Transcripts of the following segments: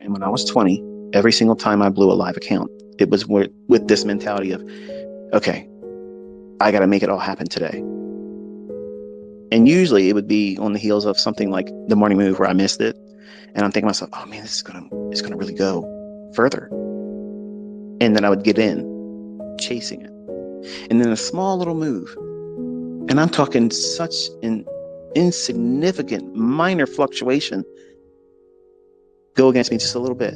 And when I was 20, every single time I blew a live account, it was with this mentality of, okay, I got to make it all happen today. And usually it would be on the heels of something like the morning move where I missed it. And I'm thinking to myself, oh man, it's gonna really go further. And then I would get in chasing it. And then a small little move. And I'm talking such an insignificant, minor fluctuation go against me just a little bit.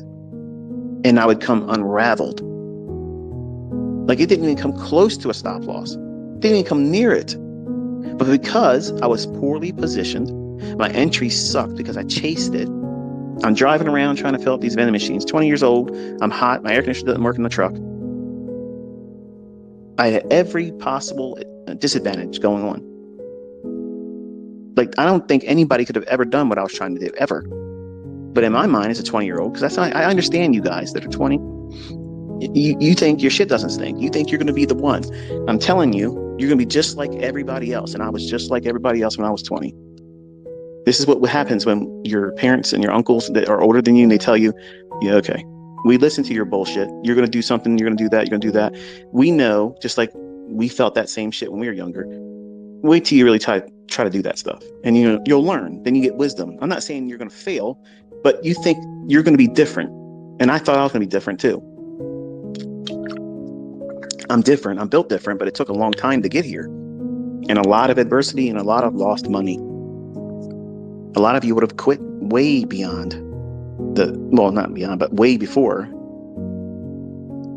And I would come unraveled. Like it didn't even come close to a stop loss. It didn't even come near it. But because I was poorly positioned, my entry sucked because I chased it. I'm driving around trying to fill up these vending machines. 20 years old. I'm hot. My air conditioner doesn't work in the truck. I had every possible disadvantage going on. Like, I don't think anybody could have ever done what I was trying to do, ever. But in my mind, as a 20-year-old, because I understand you guys that are 20, you think your shit doesn't stink. You think you're going to be the one. I'm telling you, you're going to be just like everybody else. And I was just like everybody else when I was 20. This is what happens when your parents and your uncles that are older than you, and they tell you, yeah, okay, we listen to your bullshit. You're going to do something. You're going to do that. You're going to do that. We know, just like we felt that same shit when we were younger. Wait till you really try to do that stuff. And you'll learn. Then you get wisdom. I'm not saying you're going to fail, but you think you're going to be different. And I thought I was going to be different too. I'm different. I'm built different, but it took a long time to get here. And a lot of adversity and a lot of lost money. A lot of you would have quit way beyond not beyond, but way before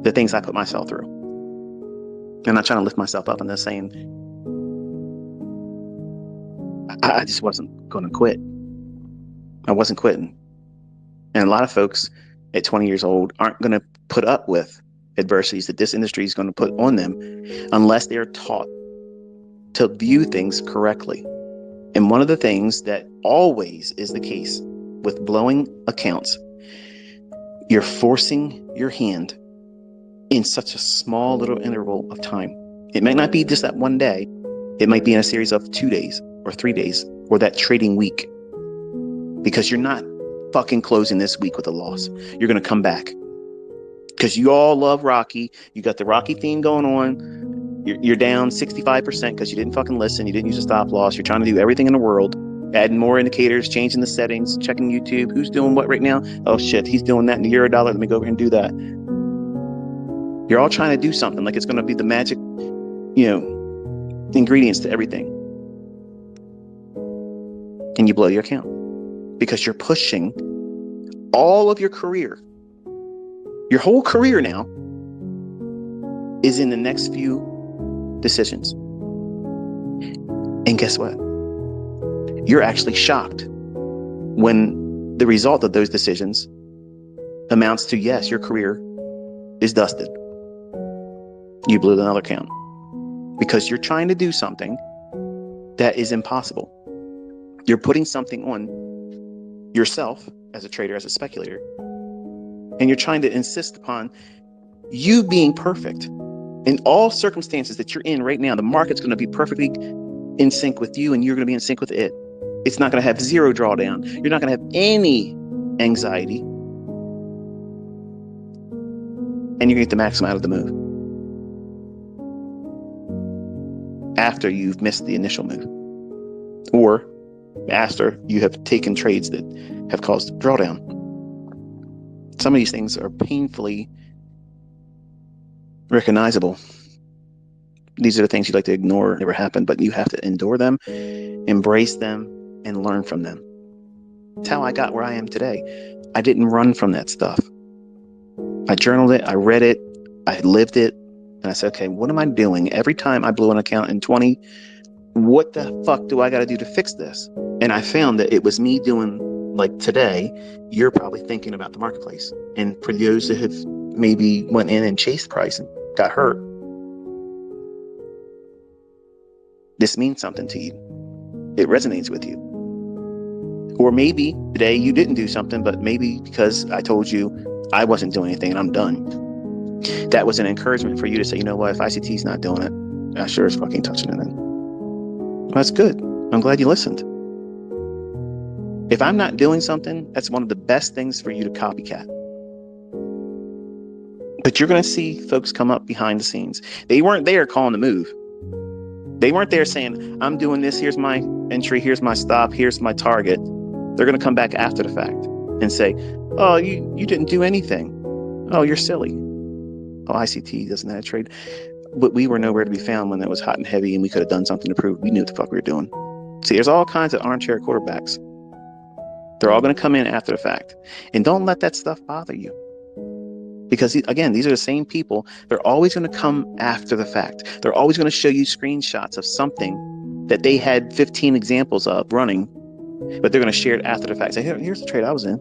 the things I put myself through. I'm not trying to lift myself up. I'm just saying I just wasn't going to quit. I wasn't quitting. And a lot of folks at 20 years old aren't going to put up with adversities that this industry is going to put on them unless they're taught to view things correctly. And one of the things that always is the case with blowing accounts, you're forcing your hand in such a small little interval of time. It might not be just that one day. It might be in a series of 2 days or 3 days or that trading week, because you're not fucking closing this week with a loss. You're going to come back because you all love Rocky. You got the Rocky theme going on. You're down 65% because you didn't fucking listen. You didn't use a stop loss. You're trying to do everything in the world, adding more indicators, changing the settings, checking YouTube. Who's doing what right now? Oh shit, he's doing that in the Eurodollar. Let me go over here and do that. You're all trying to do something like it's going to be the magic, ingredients to everything. And you blow your account because you're pushing all of your career. Your whole career now is in the next few decisions. And guess what? You're actually shocked when the result of those decisions amounts to, yes, your career is dusted. You blew another account because you're trying to do something that is impossible. You're putting something on yourself as a trader, as a speculator, and you're trying to insist upon you being perfect. In all circumstances that you're in right now, the market's going to be perfectly in sync with you and you're going to be in sync with it. It's not going to have zero drawdown. You're not going to have any anxiety. And you're going to get the maximum out of the move after you've missed the initial move, or after you have taken trades that have caused drawdown. Some of these things are painfully recognizable. These are the things you'd like to ignore never happened, but you have to endure them, embrace them, and learn from them. That's how I got where I am today. I didn't run from that stuff. I journaled it, I read it, I lived it, and I said, okay, what am I doing? Every time I blew an account in 20, what the fuck do I got to do to fix this? And I found that it was me doing, like today, you're probably thinking about the marketplace. And for those that have maybe went in and chased price and got hurt, this means something to you. It resonates with you. Or maybe today you didn't do something, but maybe because I told you I wasn't doing anything and I'm done, that was an encouragement for you to say, you know what, if ICT's not doing it, I sure is fucking touching it. Well, that's good. I'm glad you listened. If I'm not doing something, that's one of the best things for you to copycat. But you're going to see folks come up behind the scenes. They weren't there calling the move. They weren't there saying, I'm doing this. Here's my entry. Here's my stop. Here's my target. They're going to come back after the fact and say, oh, you didn't do anything. Oh, you're silly. Oh, ICT doesn't have a trade. But we were nowhere to be found when it was hot and heavy and we could have done something to prove we knew what the fuck we were doing. See, there's all kinds of armchair quarterbacks. They're all going to come in after the fact. And don't let that stuff bother you. Because, again, these are the same people. They're always going to come after the fact. They're always going to show you screenshots of something that they had 15 examples of running, but they're going to share it after the fact. Say, here's the trade I was in.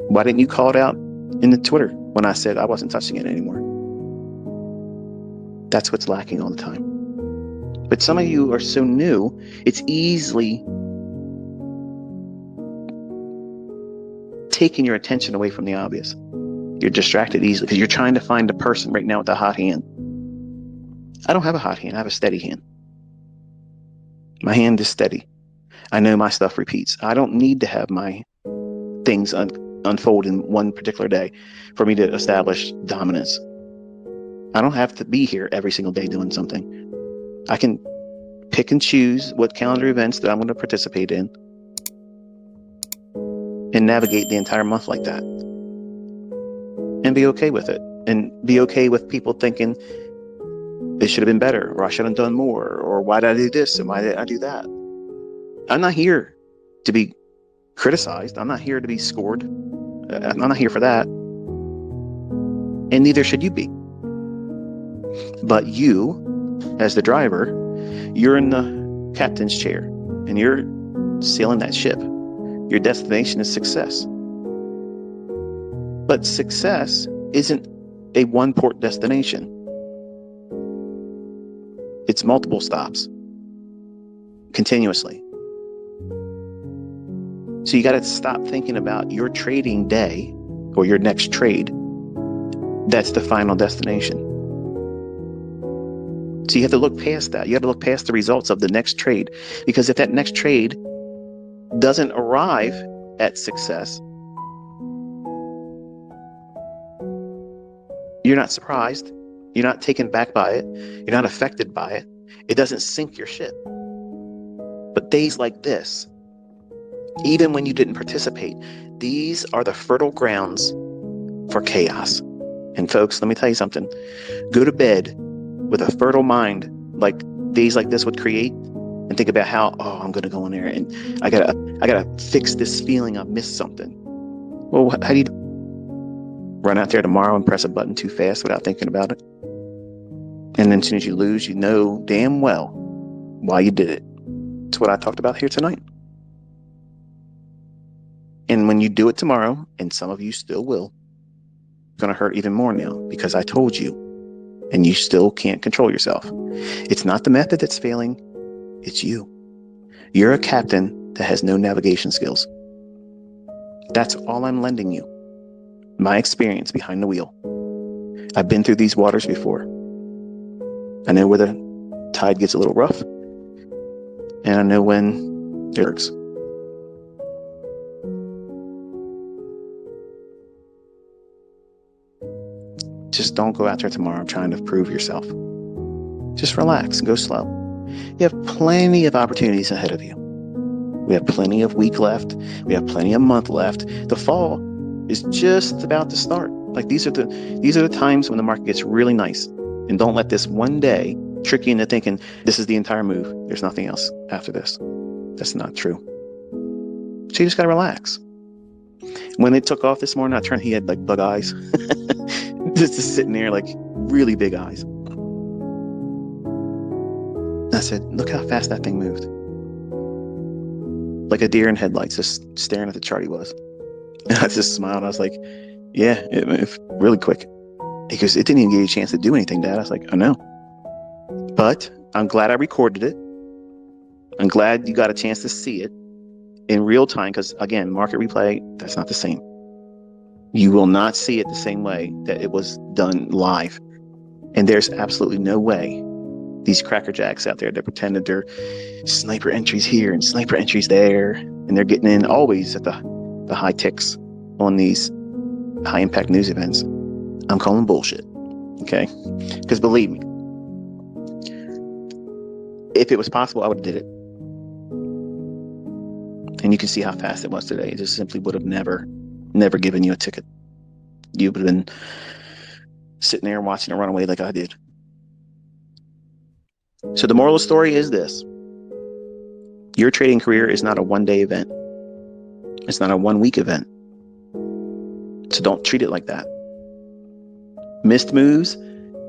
Why didn't you call it out in the Twitter when I said I wasn't touching it anymore? That's what's lacking all the time. But some of you are so new, it's easily taking your attention away from the obvious. You're distracted easily because you're trying to find a person right now with a hot hand. I don't have a hot hand. I have a steady hand. My hand is steady. I know my stuff repeats. I don't need to have my things unfold in one particular day for me to establish dominance. I don't have to be here every single day doing something. I can pick and choose what calendar events that I'm going to participate in and navigate the entire month like that. And be okay with it. And be okay with people thinking it should have been better, or I should have done more, or why did I do this and why did I do that? I'm not here to be criticized. I'm not here to be scored. I'm not here for that. And neither should you be. But you, as the driver, you're in the captain's chair and you're sailing that ship. Your destination is success. But success isn't a one-port destination. It's multiple stops continuously. So you got to stop thinking about your trading day or your next trade. That's the final destination. So you have to look past that. You have to look past the results of the next trade. Because if that next trade doesn't arrive at success, you're not surprised. You're not taken back by it. You're not affected by it. It doesn't sink your ship. But days like this, even when you didn't participate, these are the fertile grounds for chaos. And folks, let me tell you something. Go to bed with a fertile mind like days like this would create, and think about how, I'm going to go in there and I gotta fix this feeling I've missed something. Well, how do you run out there tomorrow and press a button too fast without thinking about it? And then as soon as you lose, you know damn well why you did it. It's what I talked about here tonight. And when you do it tomorrow, and some of you still will, it's going to hurt even more now because I told you, and you still can't control yourself. It's not the method that's failing. It's you. You're a captain that has no navigation skills. That's all I'm lending you. My experience behind the wheel. I've been through these waters before. I know where the tide gets a little rough, and I know when it works. Just don't go out there tomorrow trying to prove yourself. Just relax and go slow. You have plenty of opportunities ahead of you. We have plenty of week left. We have plenty of month left. The fall is just about to start. Like these are the times when the market gets really nice. And don't let this one day trick you into thinking this is the entire move. There's nothing else after this. That's not true. So you just gotta relax. When it took off this morning, he had like bug eyes. just sitting there like really big eyes. I said, look how fast that thing moved. Like a deer in headlights, just staring at the chart he was. And I just smiled. I was like, yeah, it moved really quick. He goes, it didn't even give you a chance to do anything, Dad. I was like, I know. But I'm glad I recorded it. I'm glad you got a chance to see it in real time. Because again, market replay, that's not the same. You will not see it the same way that it was done live. And there's absolutely no way these crackerjacks out there that pretend that they're sniper entries here and sniper entries there. and they're getting in always at the high ticks on these high impact news events. I'm calling bullshit. Okay? Because believe me, if it was possible, I would have did it. And you can see how fast it was today. It just simply would have never given you a ticket. You would have been sitting there watching it run away like I did. So the moral of the story is this. Your trading career is not a one-day event. It's not a one-week event. So don't treat it like that. Missed moves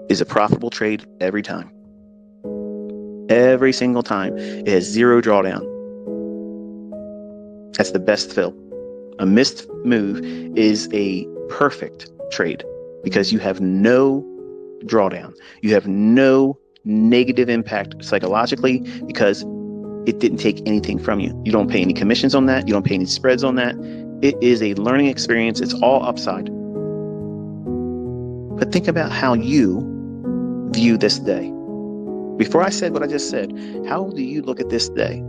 is a profitable trade every time. Every single time. It has zero drawdown. That's the best fill. A missed move is a perfect trade because you have no drawdown. You have no negative impact psychologically because it didn't take anything from you. You don't pay any commissions on that. You don't pay any spreads on that. It is a learning experience. It's all upside. But think about how you view this day. Before I said what I just said, how do you look at this day?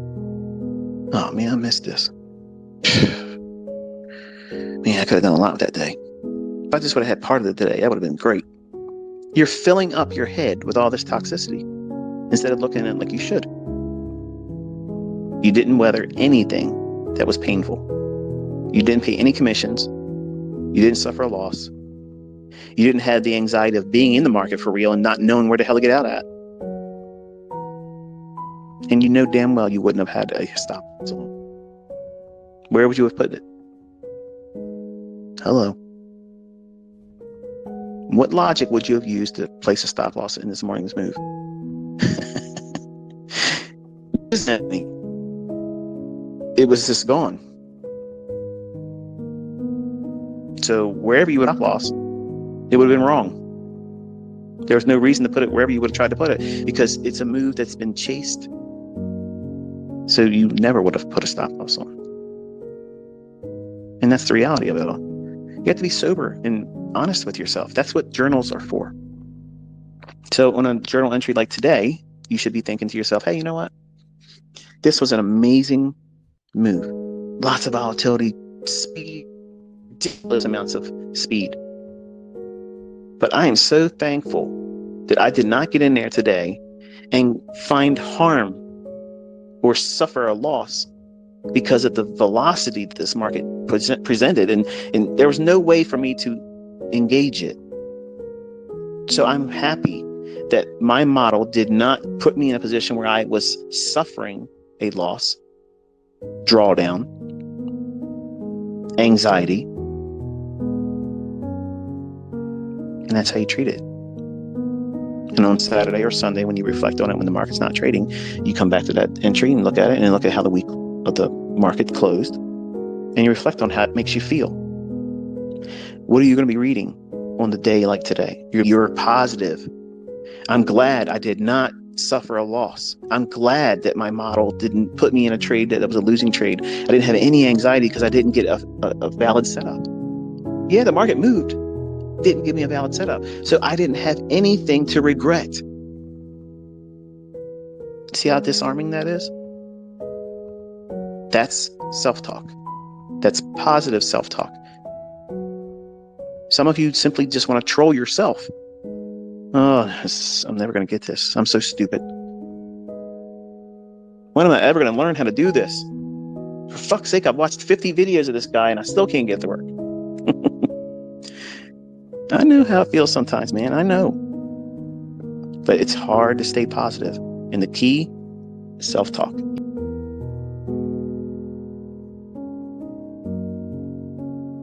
Oh man, I missed this. Man, I could have done a lot with that day. If I just would have had part of it today, that would have been great. You're filling up your head with all this toxicity instead of looking at it like you should. You didn't weather anything that was painful. You didn't pay any commissions. You didn't suffer a loss. You didn't have the anxiety of being in the market for real and not knowing where the hell to get out at. And you know damn well you wouldn't have had a stop loss on. Where would you have put it? Hello. What logic would you have used to place a stop loss in this morning's move? What does that mean? It was just gone. So wherever you would have lost, it would have been wrong. There was no reason to put it wherever you would have tried to put it because it's a move that's been chased. So you never would have put a stop loss on. And that's the reality of it all. You have to be sober and honest with yourself. That's what journals are for. So on a journal entry like today, you should be thinking to yourself, hey, you know what? This was an amazing move. Lots of volatility, speed, ridiculous amounts of speed. But I am so thankful that I did not get in there today and find harm or suffer a loss because of the velocity that this market presented. And there was no way for me to engage it. So I'm happy that my model did not put me in a position where I was suffering a loss, drawdown, anxiety. And that's how you treat it. And on Saturday or Sunday, when you reflect on it, when the market's not trading, you come back to that entry and look at it and look at how the week of the market closed. And you reflect on how it makes you feel. What are you going to be reading on the day like today? You're positive. I'm glad I did not suffer a loss. I'm glad that my model didn't put me in a trade that was a losing trade. I didn't have any anxiety because I didn't get a valid setup. Yeah, the market moved. Didn't give me a valid setup. So I didn't have anything to regret. See how disarming that is? That's self-talk. That's positive self-talk. Some of you simply just want to troll yourself. Oh, I'm never going to get this. I'm so stupid. When am I ever going to learn how to do this? For fuck's sake, I've watched 50 videos of this guy and I still can't get to work. I know how it feels sometimes, man. I know. But it's hard to stay positive. And the key is self-talk.